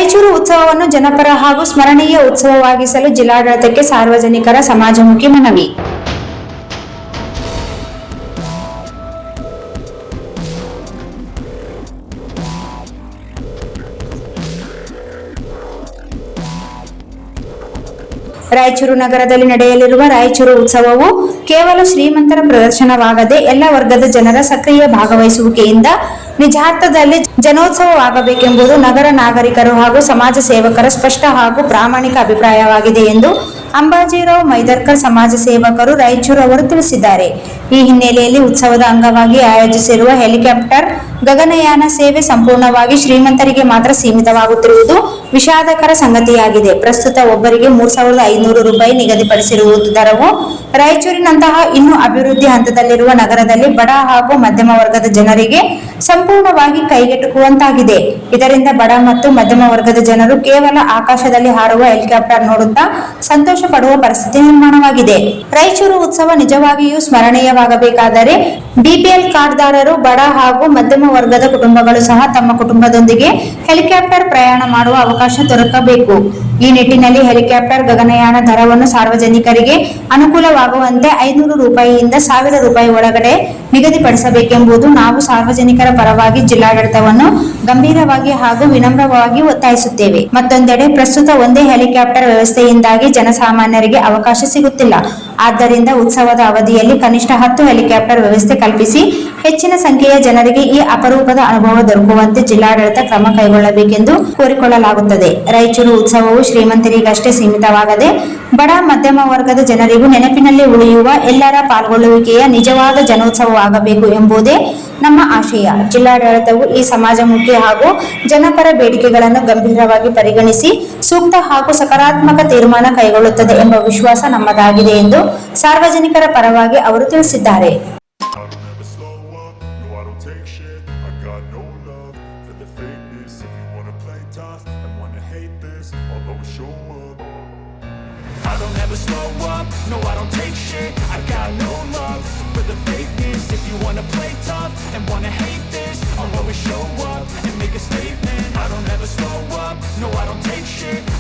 ರಾಯಚೂರು ಉತ್ಸವವನ್ನು ಜನಪರ ಹಾಗೂ ಸ್ಮರಣೀಯ ಉತ್ಸವವಾಗಿಸಲು ಜಿಲ್ಲಾಡಳಿತಕ್ಕೆ ಸಾರ್ವಜನಿಕರ ಸಮಾಜಮುಖಿ ಮನವಿ. ರಾಯಚೂರು ನಗರದಲ್ಲಿ ನಡೆಯಲಿರುವ ರಾಯಚೂರು ಉತ್ಸವವು ಕೇವಲ ಶ್ರೀಮಂತರ ಪ್ರದರ್ಶನವಾಗದೆ ಎಲ್ಲ ವರ್ಗದ ಜನರ ಸಕ್ರಿಯ ಭಾಗವಹಿಸುವಿಕೆಯಿಂದ ನಿಜಾರ್ಥದಲ್ಲಿ ಜನೋತ್ಸವವಾಗಬೇಕೆಂಬುದು ನಗರ ನಾಗರಿಕರು ಹಾಗೂ ಸಮಾಜ ಸೇವಕರ ಸ್ಪಷ್ಟ ಹಾಗೂ ಪ್ರಾಮಾಣಿಕ ಅಭಿಪ್ರಾಯವಾಗಿದೆ ಎಂದು ಅಂಬಾಜಿರಾವ್ ಮೈದರ್ಕರ್ ಸಮಾಜ ಸೇವಕರು ರಾಯಚೂರು ಅವರು ತಿಳಿಸಿದ್ದಾರೆ. ಈ ಹಿನ್ನೆಲೆಯಲ್ಲಿ ಉತ್ಸವದ ಅಂಗವಾಗಿ ಆಯೋಜಿಸಿರುವ ಹೆಲಿಕಾಪ್ಟರ್ ಗಗನಯಾನ ಸೇವೆ ಸಂಪೂರ್ಣವಾಗಿ ಶ್ರೀಮಂತರಿಗೆ ಮಾತ್ರ ಸೀಮಿತವಾಗುತ್ತಿರುವುದು ವಿಷಾದಕರ ಸಂಗತಿಯಾಗಿದೆ. ಪ್ರಸ್ತುತ ಒಬ್ಬರಿಗೆ 3,500 ರೂಪಾಯಿ ನಿಗದಿಪಡಿಸಿರುವ ದರವು ರಾಯಚೂರಿನಂತಹ ಇನ್ನೂ ಅಭಿವೃದ್ಧಿ ಹಂತದಲ್ಲಿರುವ ನಗರದಲ್ಲಿ ಬಡ ಹಾಗೂ ಮಧ್ಯಮ ವರ್ಗದ ಜನರಿಗೆ ಸಂಪೂರ್ಣವಾಗಿ ಕೈಗೆಟುಕುವಂತಾಗಿದೆ. ಇದರಿಂದ ಬಡ ಮತ್ತು ಮಧ್ಯಮ ವರ್ಗದ ಜನರು ಕೇವಲ ಆಕಾಶದಲ್ಲಿ ಹಾರುವ ಹೆಲಿಕಾಪ್ಟರ್ ನೋಡುತ್ತಾ ಸಂತೋಷ ಪಡುವ ಪರಿಸ್ಥಿತಿ ನಿರ್ಮಾಣವಾಗಿದೆ. ರಾಯಚೂರು ಉತ್ಸವ ನಿಜವಾಗಿಯೂ ಸ್ಮರಣೀಯವಾಗಬೇಕಾದರೆ ಬಿಪಿಎಲ್ ಕಾರ್ಡ್ದಾರರು, ಬಡ ಹಾಗೂ ಮಧ್ಯಮ ವರ್ಗದ ಕುಟುಂಬಗಳು ಸಹ ತಮ್ಮ ಕುಟುಂಬದೊಂದಿಗೆ ಹೆಲಿಕಾಪ್ಟರ್ ಪ್ರಯಾಣ ಮಾಡುವ ಅವಕಾಶ ದೊರಕಬೇಕು. ಈ ನಿಟ್ಟಿನಲ್ಲಿ ಹೆಲಿಕಾಪ್ಟರ್ ಗಗನಯಾನ ದರವನ್ನು ಸಾರ್ವಜನಿಕರಿಗೆ ಅನುಕೂಲವಾಗುವಂತೆ 500 ರೂಪಾಯಿಯಿಂದ 1,000 ರೂಪಾಯಿ ಒಳಗಡೆ ನಿಗದಿಪಡಿಸಬೇಕೆಂಬುದು ನಾವು ಸಾರ್ವಜನಿಕರ ಪರವಾಗಿ ಜಿಲ್ಲಾಡಳಿತವನ್ನು ಗಂಭೀರವಾಗಿ ಹಾಗೂ ವಿನಮ್ರವಾಗಿ ಒತ್ತಾಯಿಸುತ್ತೇವೆ. ಮತ್ತೊಂದೆಡೆ ಪ್ರಸ್ತುತ ಒಂದೇ ಹೆಲಿಕಾಪ್ಟರ್ ವ್ಯವಸ್ಥೆಯಿಂದಾಗಿ ಜನಸಾಮಾನ್ಯರಿಗೆ ಅವಕಾಶ ಸಿಗುತ್ತಿಲ್ಲ. ಆದ್ದರಿಂದ ಉತ್ಸವದ ಅವಧಿಯಲ್ಲಿ ಕನಿಷ್ಠ 10 ಹೆಲಿಕಾಪ್ಟರ್ ವ್ಯವಸ್ಥೆ ಕಲ್ಪಿಸಿ ಹೆಚ್ಚಿನ ಸಂಖ್ಯೆಯ ಜನರಿಗೆ ಈ ಅಪರೂಪದ ಅನುಭವ ದೊರಕುವಂತೆ ಜಿಲ್ಲಾಡಳಿತ ಕ್ರಮ ಕೈಗೊಳ್ಳಬೇಕೆಂದು ಕೋರಿಕೊಳ್ಳಲಾಗುತ್ತದೆ. ರಾಯಚೂರು ಉತ್ಸವವು ಶ್ರೀಮಂತರಿಗಷ್ಟೇ ಸೀಮಿತವಾಗದೆ ಬಡ ಮಧ್ಯಮ ವರ್ಗದ ಜನರಿಗೂ ನೆನಪಿನಲ್ಲಿ ಉಳಿಯುವ ಎಲ್ಲರ ಪಾಲ್ಗೊಳ್ಳುವಿಕೆಯ ನಿಜವಾದ ಜನೋತ್ಸವವಾಗಬೇಕು ಎಂಬುದೇ ನಮ್ಮ ಆಶಯ. ಜಿಲ್ಲಾಡಳಿತವು ಈ ಸಮಾಜಮುಖಿ ಹಾಗೂ ಜನಪರ ಬೇಡಿಕೆಗಳನ್ನು ಗಂಭೀರವಾಗಿ ಪರಿಗಣಿಸಿ ಸೂಕ್ತ ಹಾಗೂ ಸಕಾರಾತ್ಮಕ ತೀರ್ಮಾನ ಕೈಗೊಳ್ಳುತ್ತದೆ ಎಂಬ ವಿಶ್ವಾಸ ನಮ್ಮದಾಗಿದೆ ಎಂದು ಸಾರ್ವಜನಿಕರ ಪರವಾಗಿ ಅವರು ತಿಳಿಸಿದ್ದಾರೆ. I don't ever slow up, no I don't take shit. I got no love for the fakeness. If you wanna play tough and wanna hate this, I'll always show up and make a statement. I don't ever slow up, no I don't take shit.